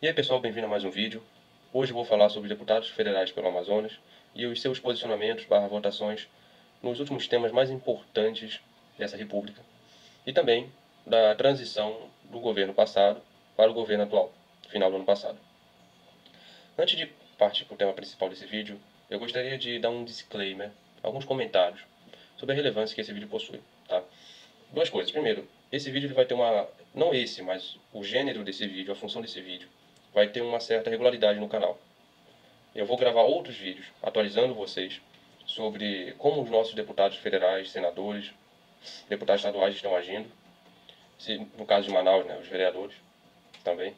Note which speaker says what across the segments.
Speaker 1: E aí pessoal, bem-vindo a mais um vídeo. Hoje eu vou falar sobre deputados federais pelo Amazonas e os seus posicionamentos/votações nos últimos temas mais importantes dessa república e também da transição do governo passado para o governo atual, final do ano passado. Antes de partir para o tema principal desse vídeo, eu gostaria de dar um disclaimer, alguns comentários sobre a relevância que esse vídeo possui, tá? Duas coisas. Primeiro, esse vídeo ele vai ter não esse, mas o gênero desse vídeo, a função desse vídeo, vai ter uma certa regularidade no canal. Eu vou gravar outros vídeos atualizando vocês sobre como os nossos deputados federais, senadores, deputados estaduais estão agindo. No caso de Manaus, né, os vereadores também.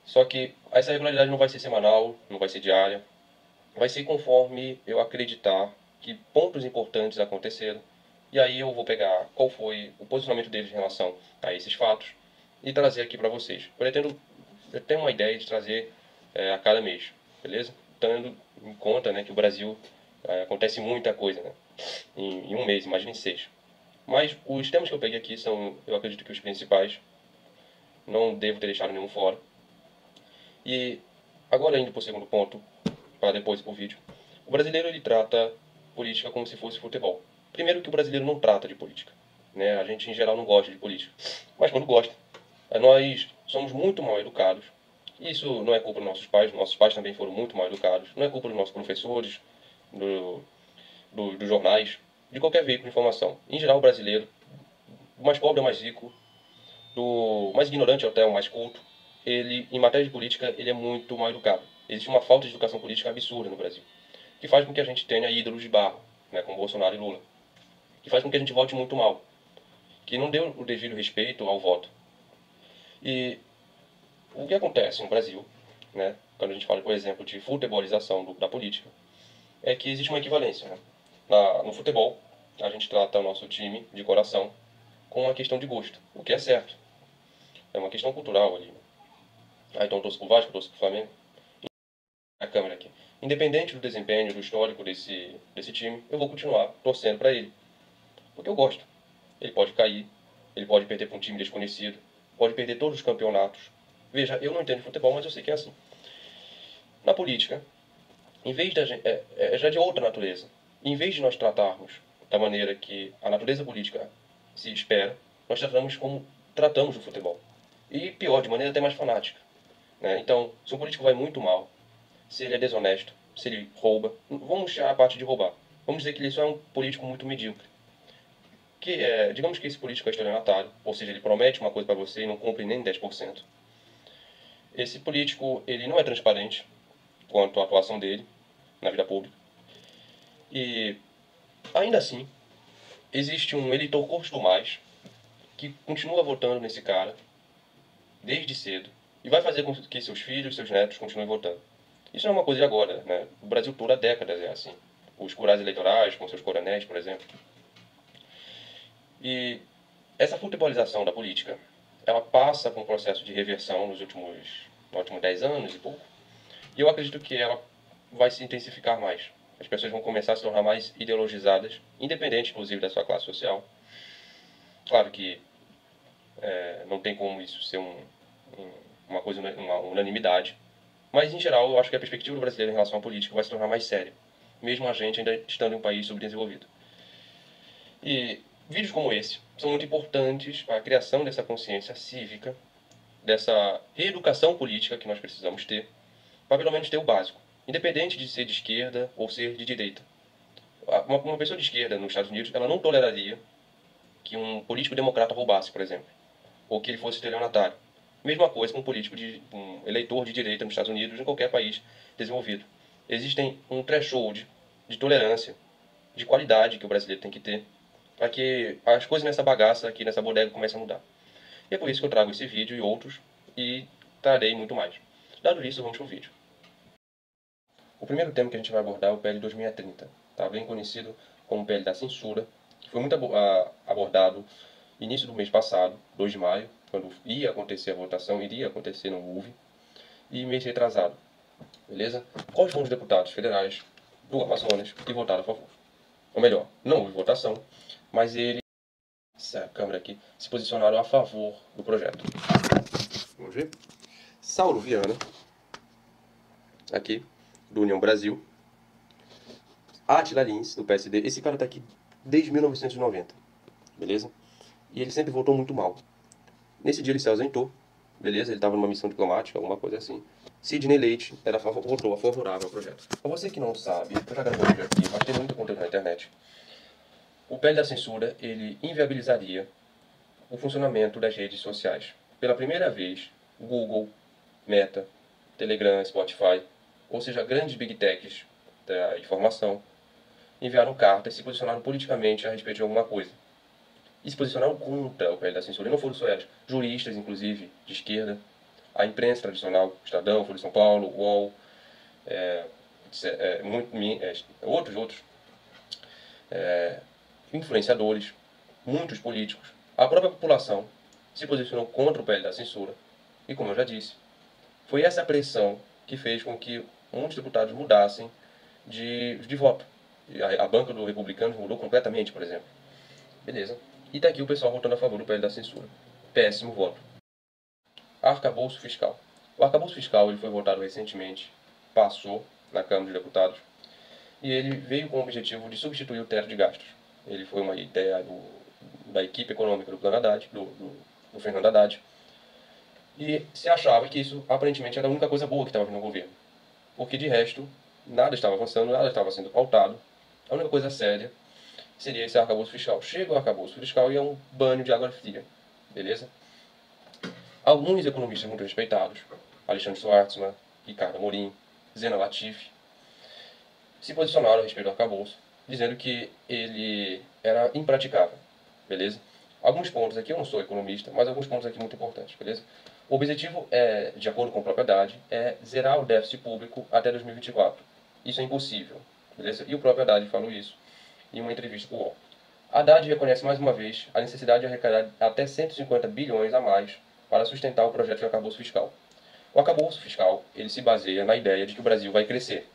Speaker 1: Só que essa regularidade não vai ser semanal, não vai ser diária. Vai ser conforme eu acreditar que pontos importantes aconteceram. E aí eu vou pegar qual foi o posicionamento deles em relação a esses fatos e trazer aqui para vocês. Eu tenho uma ideia de trazer a cada mês, beleza? Tendo em conta, né, que o Brasil acontece muita coisa, né, em um mês, imagine 6. Mas os temas que eu peguei aqui são, eu acredito que os principais. Não devo ter deixado nenhum fora. E agora indo para o segundo ponto, para depois para o vídeo. O brasileiro ele trata política como se fosse futebol. Primeiro que o brasileiro não trata de política, né? A gente em geral não gosta de política. Mas quando gosta, nós somos muito mal educados. Isso não é culpa dos nossos pais também foram muito mal educados. Não é culpa dos nossos professores, dos jornais, de qualquer veículo de informação. Em geral, o brasileiro, o mais pobre é o mais rico, do mais ignorante até o mais culto, ele, em matéria de política, ele é muito mal educado. Existe uma falta de educação política absurda no Brasil, que faz com que a gente tenha ídolos de barro, né, como Bolsonaro e Lula, que faz com que a gente vote muito mal, que não deu o devido respeito ao voto. E o que acontece no Brasil, né, quando a gente fala, por exemplo, de futebolização da política, é que existe uma equivalência. Né? No futebol, a gente trata o nosso time de coração com uma questão de gosto, o que é certo. É uma questão cultural ali. Então eu torço pro Vasco, eu torço pro Flamengo. A câmera aqui. Independente do desempenho, do histórico desse time, eu vou continuar torcendo para ele. Porque eu gosto. Ele pode cair, ele pode perder para um time desconhecido, pode perder todos os campeonatos. Veja, eu não entendo de futebol, mas eu sei que é assim. Na política, em vez da gente, já de outra natureza. Em vez de nós tratarmos da maneira que a natureza política se espera, nós tratamos como tratamos o futebol. E pior, de maneira até mais fanática. Né? Então, se um político vai muito mal, se ele é desonesto, se ele rouba, vamos tirar a parte de roubar. Vamos dizer que ele só é um político muito medíocre. Digamos que esse político é estelionatário, ou seja, ele promete uma coisa para você e não cumpre nem 10%. Esse político, ele não é transparente quanto à atuação dele na vida pública. E, ainda assim, existe um eleitor costumaz que continua votando nesse cara desde cedo e vai fazer com que seus filhos, seus netos continuem votando. Isso não é uma coisa de agora, né? O Brasil todo há décadas é assim. Os curais eleitorais, com seus coronéis, por exemplo. E essa futebolização da política, ela passa por um processo de reversão nos últimos 10 anos e pouco. E eu acredito que ela vai se intensificar mais. As pessoas vão começar a se tornar mais ideologizadas, independente, inclusive, da sua classe social. Claro que não tem como isso ser uma coisa, uma unanimidade. Mas, em geral, eu acho que a perspectiva do brasileiro em relação à política vai se tornar mais séria, mesmo a gente ainda estando em um país subdesenvolvido. E vídeos como esse são muito importantes para a criação dessa consciência cívica, dessa reeducação política que nós precisamos ter, para pelo menos ter o básico, independente de ser de esquerda ou ser de direita. Uma pessoa de esquerda nos Estados Unidos, ela não toleraria que um político democrata roubasse, por exemplo, ou que ele fosse estelionatário. Mesma coisa com um eleitor de direita nos Estados Unidos, em qualquer país desenvolvido. Existem um threshold de tolerância, de qualidade que o brasileiro tem que ter, para que as coisas nessa bagaça aqui, nessa bodega, comecem a mudar. E é por isso que eu trago esse vídeo e outros, e trarei muito mais. Dado isso, vamos para o vídeo. O primeiro tema que a gente vai abordar é o PL 2030, tá? Bem conhecido como PL da censura, que foi muito abordado no início do mês passado, 2 de maio, quando ia acontecer a votação, iria acontecer, não houve, e mês retrasado, beleza? Quais foram os deputados federais do Amazonas que votaram a favor? Ou melhor, não houve votação, mas eles, essa câmera aqui, se posicionaram a favor do projeto. Vamos ver? Saulo Viana, aqui, do União Brasil. Átila Lins, do PSD. Esse cara tá aqui desde 1990, beleza? E ele sempre votou muito mal. Nesse dia ele se ausentou, beleza? Ele estava numa missão diplomática, alguma coisa assim. Sidney Leite votou a favorável ao projeto. Pra você que não sabe, eu já gravei um vídeo aqui, mas tem muito conteúdo na internet. O PL da censura, ele inviabilizaria o funcionamento das redes sociais. Pela primeira vez, Google, Meta, Telegram, Spotify, ou seja, grandes big techs da informação, enviaram cartas e se posicionaram politicamente a respeito de alguma coisa. E se posicionaram contra o PL da censura. E não foram só elas. Juristas, inclusive, de esquerda, a imprensa tradicional, Estadão, Folha de São Paulo, UOL, outros influenciadores, muitos políticos, a própria população se posicionou contra o PL da censura. E como eu já disse, foi essa pressão que fez com que muitos deputados mudassem de voto. A banca do Republicanos mudou completamente, por exemplo. Beleza. E tá aqui o pessoal votando a favor do PL da censura. Péssimo voto. Arcabouço fiscal. O arcabouço fiscal ele foi votado recentemente, passou na Câmara dos Deputados, e ele veio com o objetivo de substituir o teto de gastos. Ele foi uma ideia da equipe econômica do Plano Haddad, do Fernando Haddad, e se achava que isso aparentemente era a única coisa boa que estava vindo no governo. Porque de resto, nada estava avançando, nada estava sendo pautado. A única coisa séria seria esse arcabouço fiscal. Chega o arcabouço fiscal e é um banho de água fria, beleza? Alguns economistas muito respeitados, Alexandre Schwartzman, Ricardo Amorim, Zena Latifi, se posicionaram a respeito do arcabouço, dizendo que ele era impraticável, beleza? Alguns pontos aqui, eu não sou economista, mas alguns pontos aqui muito importantes, beleza? O objetivo, de acordo com a propriedade, é zerar o déficit público até 2024. Isso é impossível, beleza? E o próprio Haddad falou isso em uma entrevista com o UOL. Haddad reconhece mais uma vez a necessidade de arrecadar até 150 bilhões a mais para sustentar o projeto de arcabouço fiscal. O arcabouço fiscal ele se baseia na ideia de que o Brasil vai crescer,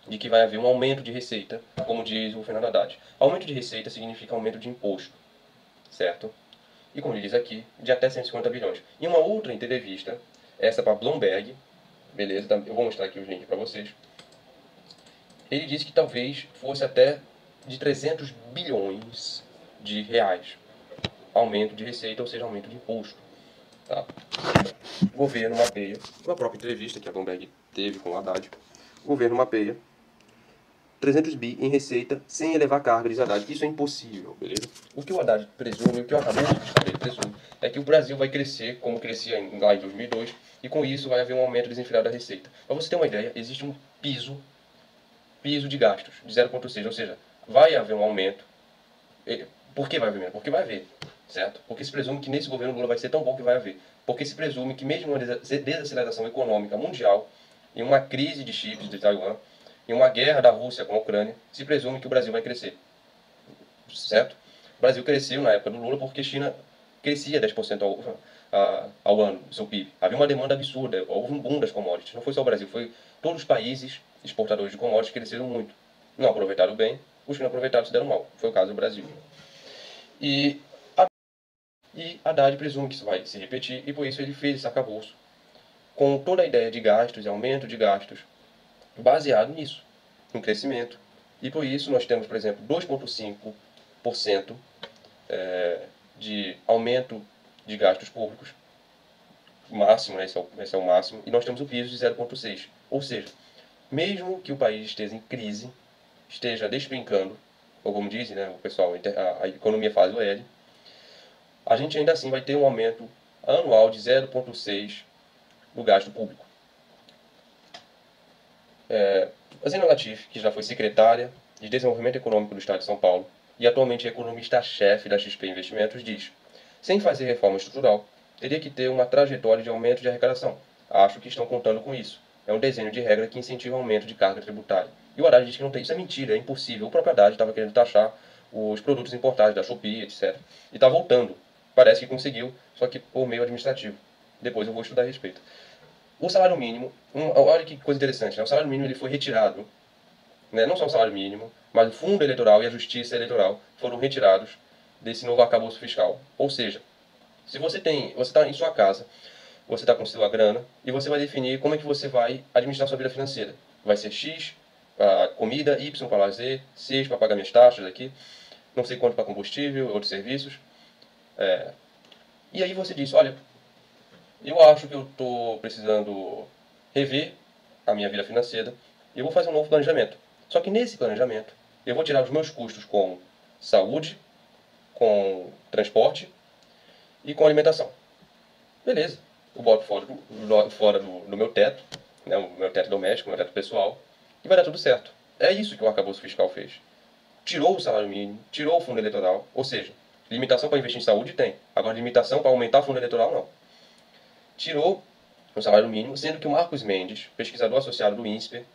Speaker 1: de que vai haver um aumento de receita, como diz o Fernando Haddad. Aumento de receita significa aumento de imposto, certo? E como ele diz aqui, de até 150 bilhões. Em uma outra entrevista, essa para Bloomberg, beleza? Eu vou mostrar aqui os links para vocês. Ele disse que talvez fosse até de 300 bilhões de reais. Aumento de receita, ou seja, aumento de imposto. Tá? O governo mapeia, uma própria entrevista que a Bloomberg teve com o Haddad, o governo mapeia 300 bi em receita sem elevar carga, diz Haddad. Isso é impossível, beleza? O que o Haddad presume, o que o arcabouço fiscal dele presume, é que o Brasil vai crescer como crescia lá em 2002 e com isso vai haver um aumento desenfreado da receita. Para você ter uma ideia, existe um piso de gastos de 0,6, ou seja, vai haver um aumento. Por que vai haver aumento? Porque vai haver, certo? Porque se presume que nesse governo Lula vai ser tão bom que vai haver. Porque se presume que mesmo uma desaceleração econômica mundial, em uma crise de chips de Taiwan, em uma guerra da Rússia com a Ucrânia, se presume que o Brasil vai crescer, certo? O Brasil cresceu na época do Lula porque a China crescia 10% ao ano, do seu PIB. Havia uma demanda absurda, houve um boom das commodities. Não foi só o Brasil, foi todos os países exportadores de commodities que cresceram muito. Não aproveitaram bem, os que não aproveitaram se deram mal. Foi o caso do Brasil. E Haddad presume que isso vai se repetir e por isso ele fez esse arcabouço com toda a ideia de gastos e aumento de gastos baseado nisso, no crescimento. E por isso nós temos, por exemplo, 2,5% de aumento de gastos públicos, máximo, esse é o máximo, e nós temos o piso de 0,6%. Ou seja, mesmo que o país esteja em crise, esteja despencando, ou como dizem, né, o pessoal, a economia faz o L, a gente ainda assim vai ter um aumento anual de 0,6% do gasto público. A Zena Latifi, que já foi secretária de Desenvolvimento Econômico do Estado de São Paulo e atualmente é economista-chefe da XP Investimentos, diz: sem fazer reforma estrutural, teria que ter uma trajetória de aumento de arrecadação. Acho que estão contando com isso. É um desenho de regra que incentiva o aumento de carga tributária. E o Haddad diz que não tem. Isso é mentira, é impossível. O próprio Haddad estava querendo taxar os produtos importados da Shopee, etc. E está voltando. Parece que conseguiu, só que por meio administrativo. Depois eu vou estudar a respeito. O salário mínimo, olha que coisa interessante, né? O salário mínimo ele foi retirado, né? Não só o salário mínimo, mas o fundo eleitoral e a justiça eleitoral foram retirados desse novo arcabouço fiscal. Ou seja, se você está em sua casa, você está com sua grana e você vai definir como é que você vai administrar sua vida financeira. Vai ser X para comida, Y para lazer, 6 para pagar minhas taxas aqui, não sei quanto para combustível, outros serviços. E aí você diz, olha, eu acho que eu estou precisando rever a minha vida financeira e eu vou fazer um novo planejamento. Só que nesse planejamento, eu vou tirar os meus custos com saúde, com transporte e com alimentação. Beleza. Eu boto fora do meu teto, né, o meu teto doméstico, o meu teto pessoal, e vai dar tudo certo. É isso que o arcabouço fiscal fez. Tirou o salário mínimo, tirou o fundo eleitoral, ou seja, limitação para investir em saúde tem, agora limitação para aumentar o fundo eleitoral não. Tirou o salário mínimo, sendo que o Marcos Mendes, pesquisador associado do INSPER,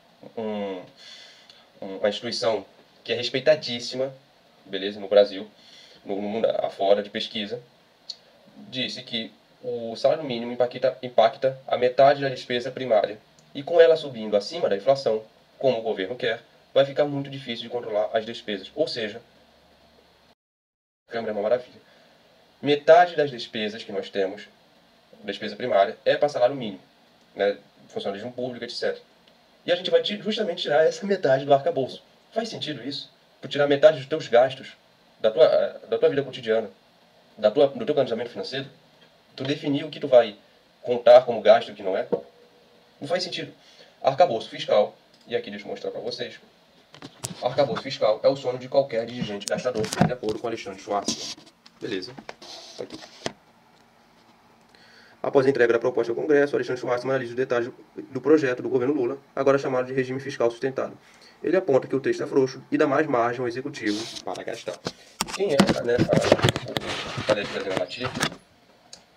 Speaker 1: uma instituição que é respeitadíssima, beleza, no Brasil, no mundo afora de pesquisa, disse que o salário mínimo impacta a metade da despesa primária. E com ela subindo acima da inflação, como o governo quer, vai ficar muito difícil de controlar as despesas. Ou seja, a Câmara é uma maravilha. Metade das despesas que nós temos, despesa primária, é para salário mínimo, né, funcionalismo público, etc. E a gente vai justamente tirar essa metade do arcabouço. Faz sentido isso? Por tirar metade dos teus gastos, da tua vida cotidiana, do teu planejamento financeiro? Tu definir o que tu vai contar como gasto e o que não é? Não faz sentido. Arcabouço fiscal, e aqui deixa eu mostrar para vocês. Arcabouço fiscal é o sonho de qualquer dirigente gastador, de acordo com Alexandre Schwartz. Beleza. Aqui. Após a entrega da proposta ao Congresso, Alexandre Schwartz analisa os detalhes do projeto do governo Lula, agora chamado de regime fiscal sustentado. Ele aponta que o texto é frouxo e dá mais margem ao executivo para gastar. Quem é, né, falei aqui da Adriana Latif,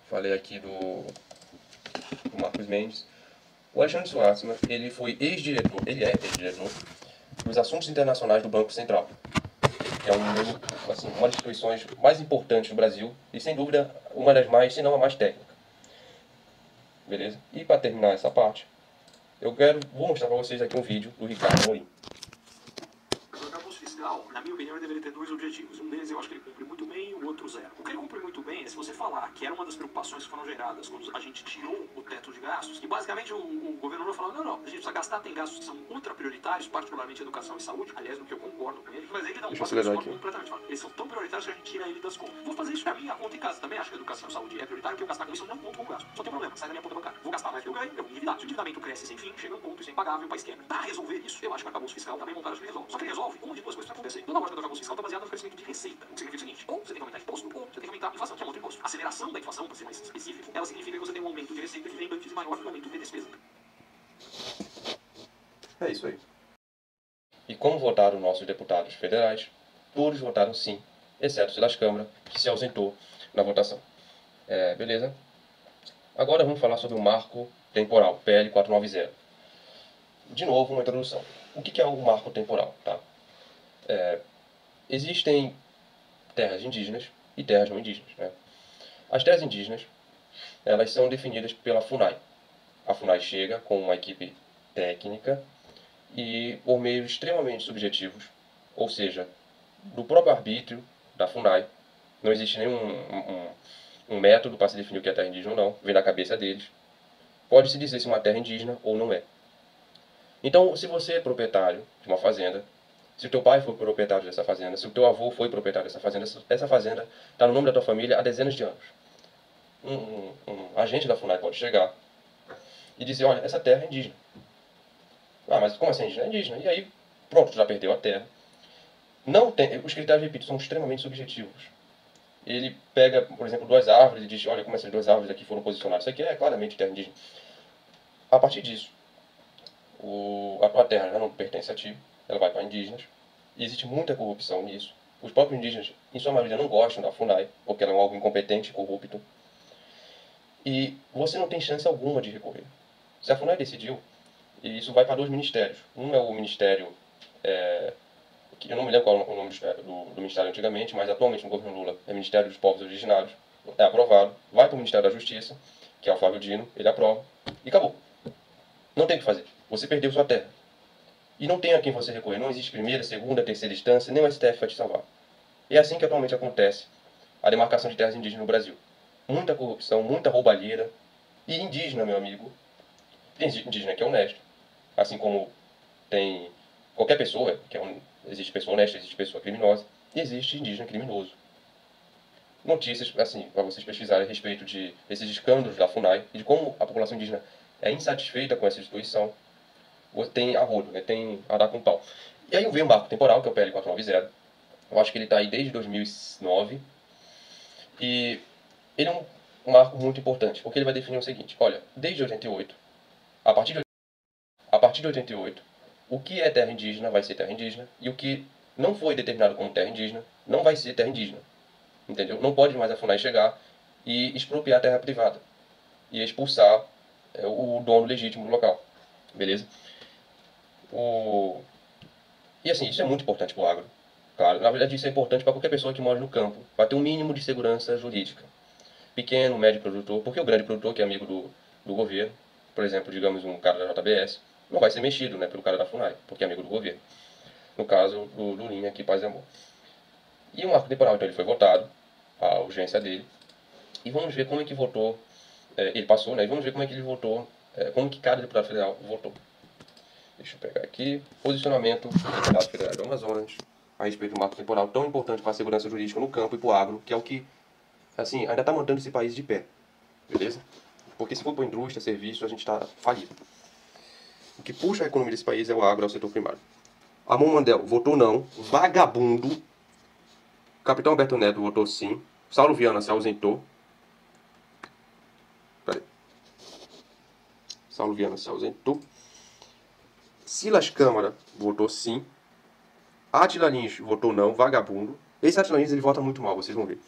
Speaker 1: falei aqui do Marcos Mendes. O Alexandre Schwartzman, ele é ex-diretor dos assuntos internacionais do Banco Central, que é uma das instituições mais importantes do Brasil e, sem dúvida, uma das mais, se não a mais técnica. Beleza? E para terminar essa parte, vou mostrar para vocês aqui um vídeo do Ricardo Amorim.
Speaker 2: O arcabouço fiscal, na minha opinião, ele deveria ter dois objetivos. Um deles eu acho que ele cumpre muito bem e o outro zero. O que ele cumpre muito bem é se você falar que era uma das preocupações que foram geradas quando a gente tirou o teto de gastos, e basicamente o governo falou, não, a gente precisa gastar, tem gastos que são ultra prioritários, particularmente educação e saúde, aliás, no que eu concordo com ele, mas ele não passa a completamente. Eles são tão prioritários que a gente tira ele das contas. Vou fazer isso pra minha conta em casa. Também acho que educação e saúde é prioritário, porque eu gastar com isso eu não conto como gasto. Só tem problema, sai da minha conta bancária. Vou gastar mais do que eu ganho, eu vou endividar. Se o endividamento cresce sem fim, chega um ponto isso é impagável, o país quebra. Pra resolver isso, eu acho que o arcabouço fiscal também montado que resolve. Só que resolve uma de duas coisas pra acontecer. Toda a lógica do arcabouço fiscal tá baseada no crescimento de receita. O que significa o seguinte, ou você tem que aumentar imposto, ou você tem que aumentar a inflação, que é um outro imposto. A aceleração da inflação, para ser mais específico, ela significa que você tem um aumento de receita que vem antes e maior do aumento de despesa.
Speaker 1: É isso aí. E como votaram nossos deputados federais, todos votaram sim, exceto o Silas Câmara, que se ausentou na votação. Beleza? Agora vamos falar sobre o marco temporal, PL 490. De novo, uma introdução. O que é o marco temporal? Tá? Existem terras indígenas e terras não indígenas. Né? As terras indígenas, elas são definidas pela FUNAI. A FUNAI chega com uma equipe técnica e, por meios extremamente subjetivos, ou seja, do próprio arbítrio da FUNAI, não existe nenhum um método para se definir o que é terra indígena ou não, vem da cabeça deles, pode-se dizer se uma terra é indígena ou não é. Então, se você é proprietário de uma fazenda, se o teu pai foi proprietário dessa fazenda, se o teu avô foi proprietário dessa fazenda, essa fazenda está no nome da tua família há dezenas de anos. Um agente da FUNAI pode chegar e dizer, olha, essa terra é indígena. Ah, mas como assim indígena? É indígena. E aí, pronto, já perdeu a terra. Não tem, os critérios, repito, são extremamente subjetivos. Ele pega, por exemplo, duas árvores e diz, olha como essas duas árvores aqui foram posicionadas. Isso aqui é claramente terra indígena. A partir disso, a tua terra já não pertence a ti, ela vai para indígenas. E existe muita corrupção nisso. Os próprios indígenas, em sua maioria, não gostam da FUNAI, porque ela é um órgão incompetente e corrupto. E você não tem chance alguma de recorrer. Se a FUNAI decidiu, e isso vai para dois ministérios. Um é o ministério, que eu não me lembro qual é o nome do ministério antigamente, mas atualmente no governo Lula é o Ministério dos Povos Originários. É aprovado, vai para o Ministério da Justiça, que é o Flávio Dino, ele aprova, e acabou. Não tem o que fazer. Você perdeu sua terra. E não tem a quem você recorrer. Não existe primeira, segunda, terceira instância, nem o STF vai te salvar. E é assim que atualmente acontece a demarcação de terras indígenas no Brasil. Muita corrupção, muita roubalheira, E indígena, meu amigo, tem indígena que é honesto, assim como tem qualquer pessoa, existe pessoa honesta, existe pessoa criminosa, e existe indígena criminoso. Notícias, assim, para vocês pesquisarem a respeito de esses escândalos da FUNAI e de como a população indígena é insatisfeita com essa instituição, tem arrodo, né? Tem a dar com pau. E aí veio um marco temporal, que é o PL 490. Eu acho que ele está aí desde 2009. E ele é um marco muito importante, porque ele vai definir o seguinte: olha, desde 88, a partir de, a partir de 88, o que é terra indígena vai ser terra indígena, e o que não foi determinado como terra indígena não vai ser terra indígena. Entendeu? Não pode mais a FUNAI chegar e expropriar a terra privada e expulsar o dono legítimo do local. Beleza? O... E assim, isso é muito importante para o agro. Claro, na verdade isso é importante para qualquer pessoa que mora no campo, para ter um mínimo de segurança jurídica. Pequeno, médio produtor, porque o grande produtor, que é amigo do governo, por exemplo, digamos um cara da JBS, não vai ser mexido, né, pelo cara da FUNAI, porque é amigo do governo. No caso do Lulinha aqui, Paz e Amor. E o marco temporal, então ele foi votado, a urgência dele, e vamos ver como é que votou, ele passou, né, e vamos ver como é que ele votou, como que cada deputado federal votou. Deixa eu pegar aqui. Posicionamento do deputado federal do Amazonas a respeito do marco temporal tão importante para a segurança jurídica no campo e para o agro, que é o que, assim, ainda está mantendo esse país de pé. Beleza? Porque se for para indústria, serviço, a gente está falido. O que puxa a economia desse país é o agro, é o setor primário. Amon Mandel votou não. Vagabundo. Capitão Alberto Neto votou sim. Saulo Viana se ausentou. Peraí. Saulo Viana se ausentou. Silas Câmara votou sim. Atila Lins votou não, vagabundo. Esse Atila Lins ele vota muito mal, vocês vão ver.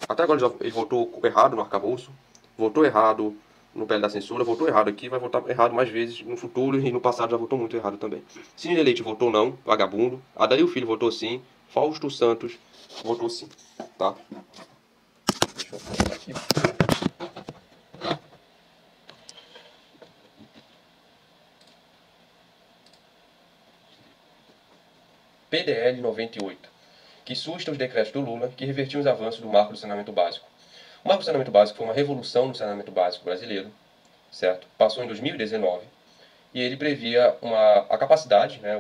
Speaker 1: Até agora ele votou errado no arcabouço, votou errado no PL da censura, votou errado aqui, vai votar errado mais vezes no futuro e no passado já votou muito errado também. Cine Leite votou não, vagabundo. Adail Filho votou sim. Fausto Santos votou sim. Tá? Deixa eu pegar aqui. PDL 98, que susta os decretos do Lula que revertiam os avanços do marco do saneamento básico. O marco do saneamento básico foi uma revolução no saneamento básico brasileiro, certo? Passou em 2019 e ele previa a capacidade, né,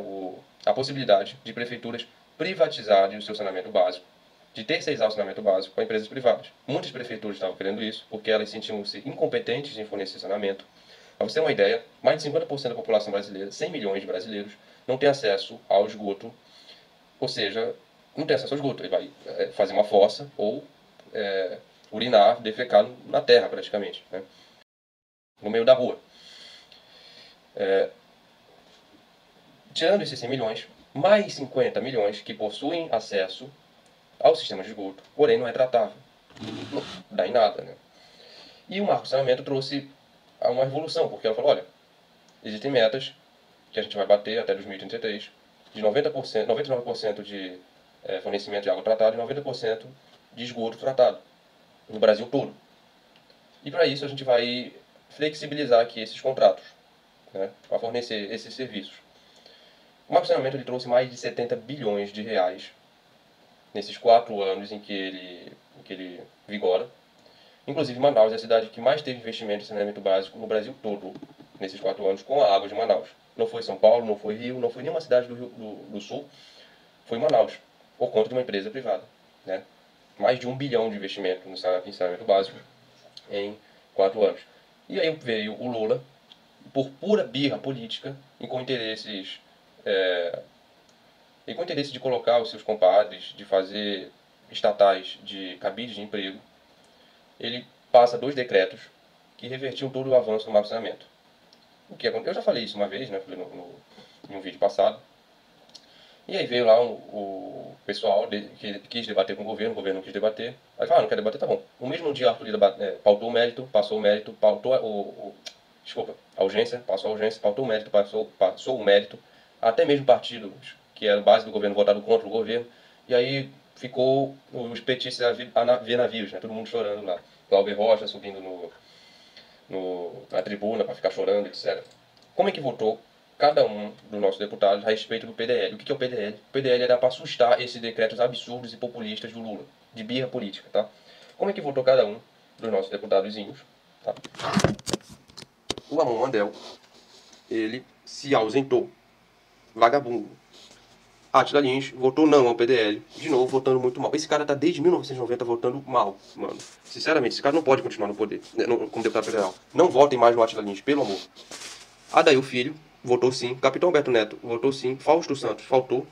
Speaker 1: a possibilidade de prefeituras privatizarem o seu saneamento básico, de terceirizar o saneamento básico para empresas privadas. Muitas prefeituras estavam querendo isso porque elas sentiam-se incompetentes em fornecer saneamento. Para você ter uma ideia, mais de 50% da população brasileira, 100 milhões de brasileiros, não tem acesso ao esgoto, ou seja, não tem acesso ao esgoto. Ele vai fazer uma fossa ou urinar, defecar na terra praticamente, né? No meio da rua. Tirando esses 100 milhões, mais 50 milhões que possuem acesso ao sistema de esgoto, porém não é tratável. Não dá em nada, né? E o marco de saneamento trouxe uma revolução, porque ela falou, olha, existem metas que a gente vai bater até 2033, de 90%, 99% de fornecimento de água tratada e 90% de esgoto tratado, no Brasil todo. E para isso a gente vai flexibilizar aqui esses contratos, né, para fornecer esses serviços. O marco de saneamento ele trouxe mais de 70 bilhões de reais nesses 4 anos em que ele vigora. Inclusive Manaus é a cidade que mais teve investimento em saneamento básico no Brasil todo, nesses 4 anos, com a água de Manaus. Não foi São Paulo, não foi Rio, não foi nenhuma cidade do Sul, foi Manaus, por conta de uma empresa privada, né? Mais de 1 bilhão de investimento em saneamento básico em 4 anos. E aí veio o Lula, por pura birra política, e com interesses de colocar os seus compadres, de fazer estatais de cabides de emprego, ele passa 2 decretos que revertiam todo o avanço do marco de saneamento. Eu já falei isso uma vez, né, em um vídeo passado. E aí veio lá o pessoal que quis debater com o governo não quis debater. Aí falou, não quer debater, tá bom. No mesmo dia, Arthur Lira pautou o mérito, passou o mérito, desculpa, a urgência, passou a urgência, pautou o mérito, passou o mérito. Até mesmo partidos que eram base do governo votaram contra o governo. E aí ficou os petistas a ver navios, né, todo mundo chorando lá. Cláudio Rocha subindo na tribuna para ficar chorando, etc. Como é que votou cada um dos nossos deputados a respeito do PDL? O que é o PDL? O PDL era para assustar esses decretos absurdos e populistas do Lula, de birra política, tá? Como é que votou cada um dos nossos deputadozinhos? Tá? O Amon Mandel, ele se ausentou. Vagabundo. Átila Lins votou não ao PDL. De novo, votando muito mal. Esse cara tá desde 1990 votando mal, mano. Sinceramente, esse cara não pode continuar no poder, como deputado federal. Não votem mais no Átila Lins, pelo amor. Adair Filho votou sim. Capitão Beto Neto votou sim. Fausto Santos faltou.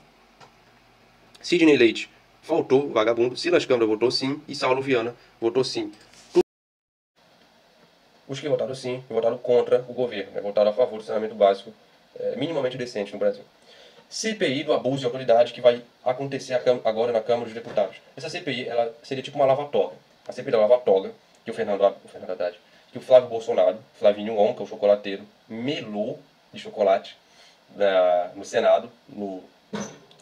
Speaker 1: Sidney Leite faltou, vagabundo. Silas Câmara votou sim. E Saulo Viana votou sim. Os que votaram sim, votaram contra o governo, né? Votaram a favor do saneamento básico minimamente decente no Brasil. CPI do abuso de autoridade que vai acontecer agora na Câmara dos Deputados. Essa CPI ela seria tipo uma lava-toga. A CPI da lava-toga, que o Fernando Haddad, que o Flávio Bolsonaro, Flavinho Onca, o chocolateiro, melou de chocolate no Senado, no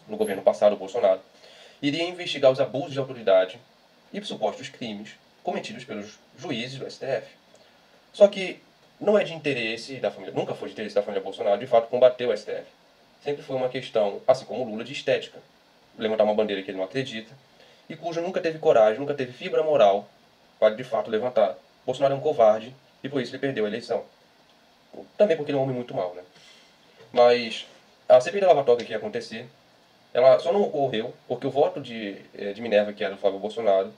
Speaker 1: governo passado, o Bolsonaro, iria investigar os abusos de autoridade e supostos crimes cometidos pelos juízes do STF. Só que não é de interesse da família, nunca foi de interesse da família Bolsonaro, de fato, combater o STF. Sempre foi uma questão, assim como o Lula, de estética. Levantar uma bandeira que ele não acredita e cujo nunca teve coragem, nunca teve fibra moral para, de fato, levantar. Bolsonaro é um covarde e por isso ele perdeu a eleição. Também porque ele é um homem muito mau, né? Mas a CPI da Lava Toga que ia acontecer, ela só não ocorreu porque o voto de Minerva, que era do Flávio Bolsonaro,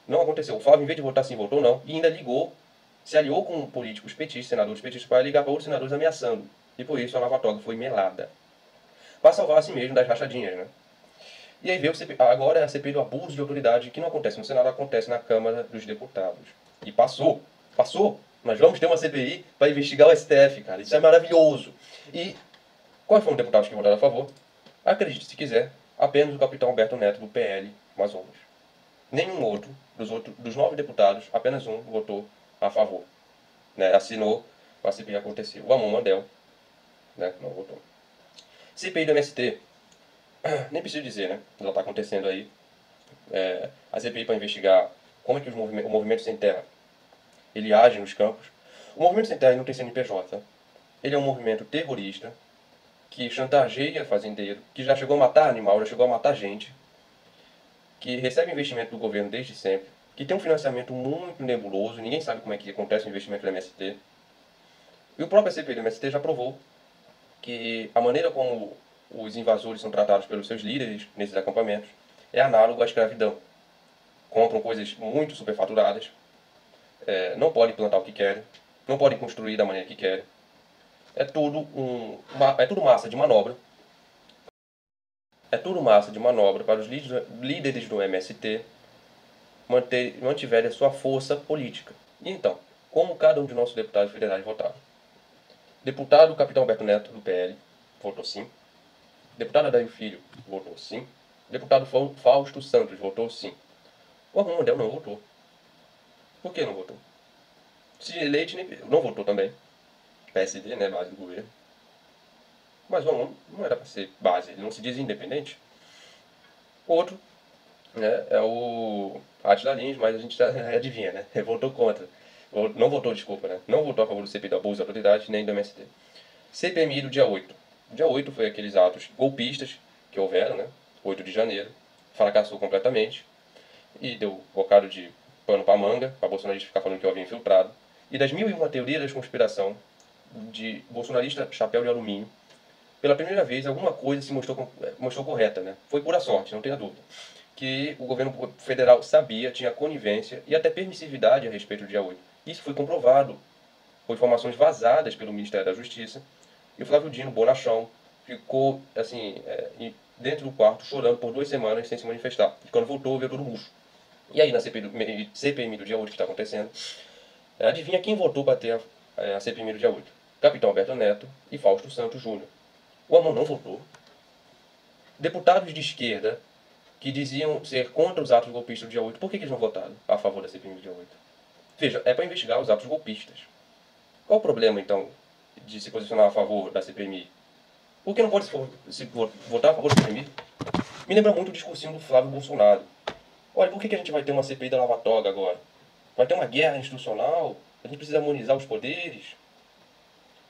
Speaker 1: não aconteceu. O Flávio, em vez de votar sim, votou não, e ainda ligou, se aliou com políticos petistas, senadores petistas, para ligar para outros senadores ameaçando. E por isso a Lava Toga foi melada. Para salvar a si mesmo das rachadinhas, né? E aí veio agora a CPI do abuso de autoridade, que não acontece no Senado, acontece na Câmara dos Deputados. E passou. Nós vamos ter uma CPI para investigar o STF, cara. Isso é maravilhoso. E quais foram os deputados que votaram a favor? Acredite se quiser, apenas o capitão Alberto Neto do PL Amazonas. Nenhum outro dos 9 deputados, apenas um votou a favor. Né? Assinou para a CPI acontecer. O Amon Mandel, né? Não votou. CPI do MST. Nem preciso dizer, né? Já está acontecendo aí. A CPI para investigar como é que o movimento sem terra ele age nos campos. O movimento sem terra não tem CNPJ. Ele é um movimento terrorista que chantageia fazendeiro, que já chegou a matar animal, já chegou a matar gente, que recebe investimento do governo desde sempre, que tem um financiamento muito nebuloso, ninguém sabe como é que acontece o investimento do MST. E o próprio CPI do MST já provou que a maneira como os invasores são tratados pelos seus líderes nesses acampamentos é análogo à escravidão. Compram coisas muito superfaturadas, não podem plantar o que querem, não podem construir da maneira que querem. É tudo massa de manobra. É tudo massa de manobra para os líderes do MST mantiverem a sua força política. E então, como cada um de nossos deputados federais votaram? Deputado Capitão Alberto Neto, do PL, votou sim. Deputado Adair Filho, votou sim. Deputado Fausto Santos, votou sim. O Amon Mandel não votou. Por que não votou? Sidney Leite não votou também. PSD, né, base do governo. Mas o Amon não era para ser base, ele não se diz independente. Outro, né, é o Átila Lins, mas a gente já adivinha, né? Ele votou contra. Não votou, desculpa, né? Não votou a favor do CPI do abuso da autoridade, nem do MST. CPMI do dia 8. Dia 8 foi aqueles atos golpistas que houveram, né? 8 de janeiro. Fracassou completamente. E deu um bocado de pano pra manga, pra bolsonarista ficar falando que eu havia infiltrado. E das 1001 teorias da conspiração de bolsonarista chapéu de alumínio, pela primeira vez alguma coisa se mostrou correta, né? Foi pura sorte, não tenha dúvida. Que o governo federal sabia, tinha conivência e até permissividade a respeito do dia 8. Isso foi comprovado por informações vazadas pelo Ministério da Justiça. E o Flávio Dino, bonachão, ficou assim, dentro do quarto chorando por 2 semanas sem se manifestar. E quando voltou, veio todo murcho. E aí na CPMI do dia 8 que está acontecendo, adivinha quem votou para ter a CPMI do dia 8? Capitão Alberto Neto e Fausto Santos Júnior. O Amon não votou. Deputados de esquerda que diziam ser contra os atos golpistas do dia 8, por que eles não votaram a favor da CPMI do dia 8? Veja, é para investigar os atos golpistas. Qual o problema, então, de se posicionar a favor da CPMI? Por que não pode se votar a favor da CPMI? Me lembra muito o discursinho do Flávio Bolsonaro. Olha, por que a gente vai ter uma CPI da Lava Toga agora? Vai ter uma guerra institucional? A gente precisa harmonizar os poderes?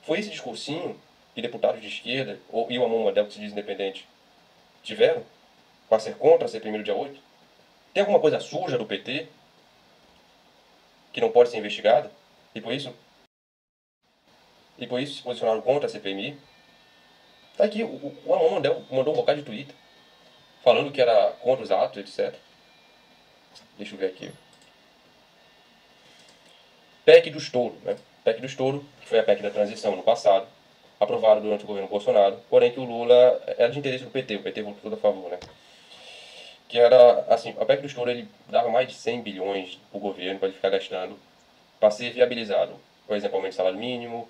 Speaker 1: Foi esse discursinho que deputados de esquerda, e o Amon Mandel, que se diz independente, tiveram para ser contra a CPMI do dia 8? Tem alguma coisa suja do PT que não pode ser investigada? e por isso se posicionaram contra a CPMI. Tá aqui, o Amon mandou um bocado de Twitter, falando que era contra os atos, etc. Deixa eu ver aqui. PEC do estouro, né? PEC do estouro, que foi a PEC da transição no passado, aprovado durante o governo Bolsonaro, porém que o Lula era de interesse do PT, o PT votou tudo a favor, né? Que era, assim, a PEC do estouro, ele dava mais de 100 bilhões pro governo para ele ficar gastando, para ser viabilizado. Por exemplo, aumento do salário mínimo,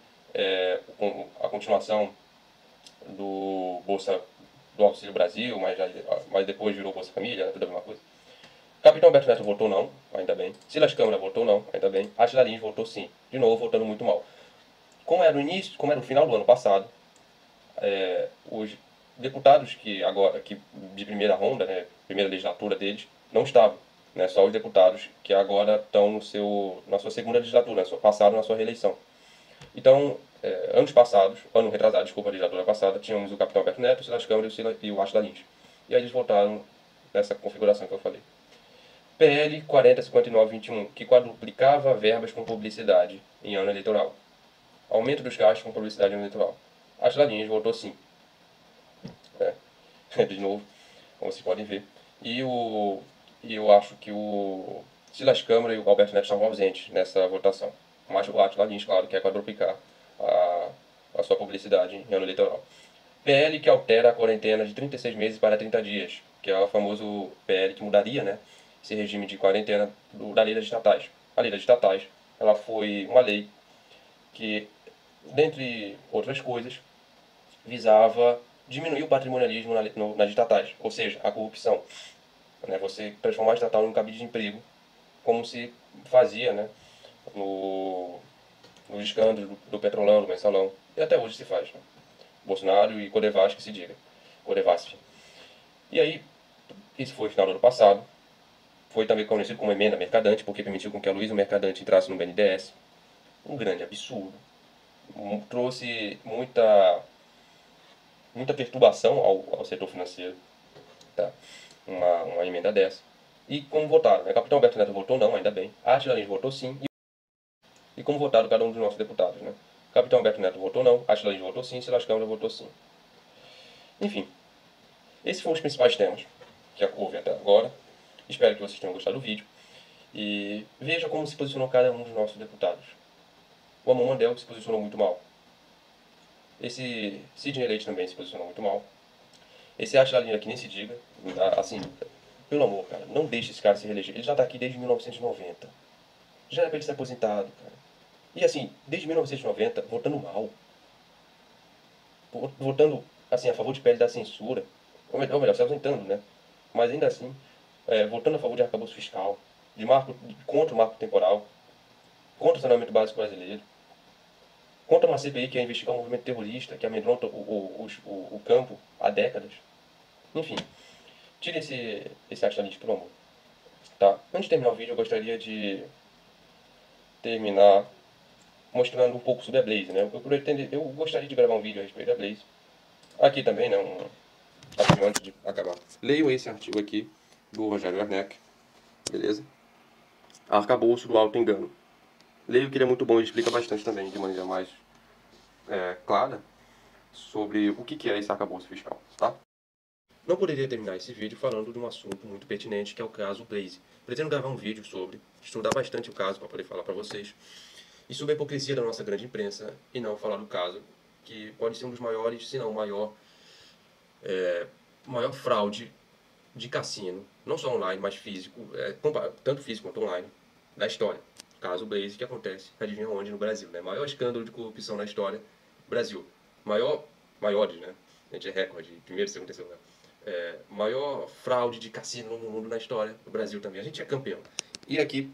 Speaker 1: a continuação do Auxílio Brasil, mas depois virou Bolsa Família, tudo a mesma coisa. Capitão Beto Neto votou não, ainda bem. Silas Câmara votou não, ainda bem. Átila Lins votou sim, de novo votando muito mal. Como era o final do ano passado, os deputados que de primeira ronda, né, primeira legislatura deles, não estavam, né, só os deputados que agora estão na sua segunda legislatura, passaram na sua reeleição. Então, ano retrasado, desculpa, a legislatura passada, tínhamos o capitão Beto Neto, o Silas Câmara e o Átila Lins. E aí eles votaram nessa configuração que eu falei. PL 405921, que quadruplicava verbas com publicidade em ano eleitoral. Aumento dos gastos com publicidade em ano eleitoral. Átila Lins votou sim. De novo, como vocês podem ver. E eu acho que o Silas Câmara e o Alberto Neto estavam ausentes nessa votação. Mas o Átila Lins, claro, quer quadruplicar a sua publicidade em ano eleitoral. PL que altera a quarentena de 36 meses para 30 dias, que é o famoso PL que mudaria, né, esse regime de quarentena da lei das estatais. A lei das estatais, ela foi uma lei que, dentre outras coisas, visava diminuir o patrimonialismo nas estatais, ou seja, a corrupção. Né, você transformar a estatal em um cabide de emprego, como se fazia, né, nos escândalos do Petrolão, do Mensalão, e até hoje se faz. Né? Bolsonaro e Codevasf, que se diga. Codevasf. E aí, isso foi no final do ano passado. Foi também conhecido como emenda mercadante, porque permitiu com que a Luísa Mercadante entrasse no BNDES. Um grande absurdo. Trouxe muita perturbação ao setor financeiro. Tá? Uma emenda dessa. E como votaram? Né? Capitão Alberto Neto votou não, ainda bem. Átila Lins votou sim. E como votaram cada um dos nossos deputados? Né? Capitão Alberto Neto votou não, Átila Lins votou sim, Silas Câmara votou sim. Enfim, esses foram os principais temas que houve até agora. Espero que vocês tenham gostado do vídeo. E veja como se posicionou cada um dos nossos deputados. O Amon Mandel se posicionou muito mal. Esse Sidney Leite também se posicionou muito mal. Esse Átila Lins aqui nem se diga. Assim, pelo amor, cara, não deixe esse cara se reeleger. Ele já está aqui desde 1990. Já era para ele ser aposentado, cara. E assim, desde 1990, votando mal. Votando, assim, a favor de PL da censura. Ou melhor, se ausentando, né? Mas ainda assim, votando a favor de arcabouço fiscal, contra o marco temporal, contra o saneamento básico brasileiro, contra uma CPI que é investigar um movimento terrorista, que amedronta o campo há décadas. Enfim, tire esse Átila Lins, pelo amor. Tá? Antes de terminar o vídeo, eu gostaria de terminar mostrando um pouco sobre a Blaze, né? Eu gostaria de gravar um vídeo a respeito da Blaze. Aqui também, né? Antes de acabar. Leio esse artigo aqui, do Rogério Werneck. Beleza? Arcabouço do Alto Engano. Leio que ele é muito bom, ele explica bastante também, de maneira mais clara, sobre o que é esse arcabouço fiscal, tá? Não poderia terminar esse vídeo falando de um assunto muito pertinente, que é o caso Blaze. Pretendo gravar um vídeo sobre, estudar bastante o caso para poder falar para vocês, e sobre a hipocrisia da nossa grande imprensa, e não falar do caso, que pode ser um dos maiores, se não o maior fraude de cassino, não só online, mas físico, tanto físico quanto online, da história. Caso Blaze, que acontece, adivinha onde, no Brasil, né? Maior escândalo de corrupção na história, Brasil. Maiores, né? A gente é recorde, primeiro, segundo, terceiro lugar. Maior fraude de cassino no mundo na história, no Brasil também. A gente é campeão. E aqui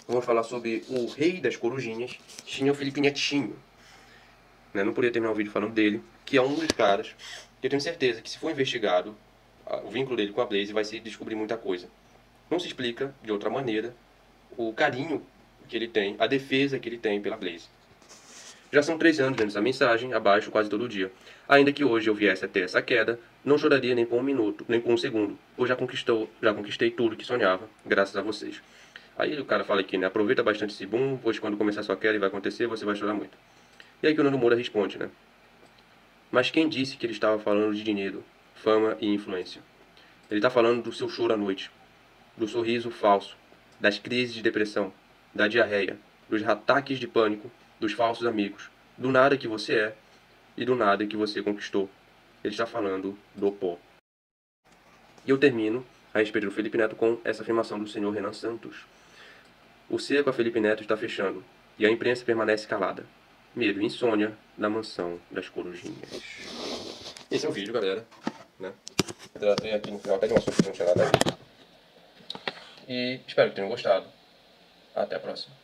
Speaker 1: vamos falar sobre o rei das corujinhas, Chinho Felipe Netinho. Né? Não poderia terminar o vídeo falando dele, que é um dos caras que eu tenho certeza que, se for investigado, o vínculo dele com a Blaze, vai se descobrir muita coisa. Não se explica, de outra maneira, o carinho que ele tem, a defesa que ele tem pela Blaze. Já são 3 anos vendo essa mensagem abaixo quase todo dia. Ainda que hoje eu viesse a ter essa queda, não choraria nem por um minuto, nem por um segundo, pois já conquistei tudo que sonhava, graças a vocês. Aí o cara fala aqui, né? Aproveita bastante esse boom, pois quando começar sua queda e vai acontecer, você vai chorar muito. E aí que o Nando Moura responde, né? Mas quem disse que ele estava falando de dinheiro, fama e influência? Ele está falando do seu choro à noite, do sorriso falso, das crises de depressão, da diarreia, dos ataques de pânico, dos falsos amigos, do nada que você é e do nada que você conquistou. Ele está falando do pó. E eu termino a respeito do Felipe Neto com essa afirmação do senhor Renan Santos. O cerco a Felipe Neto está fechando e a imprensa permanece calada. Medo e insônia na mansão das corujinhas. Esse é o vídeo, galera. Né? Tratei aqui no final até de uma assunto que não tinha nada a ver. E espero que tenham gostado. Até a próxima.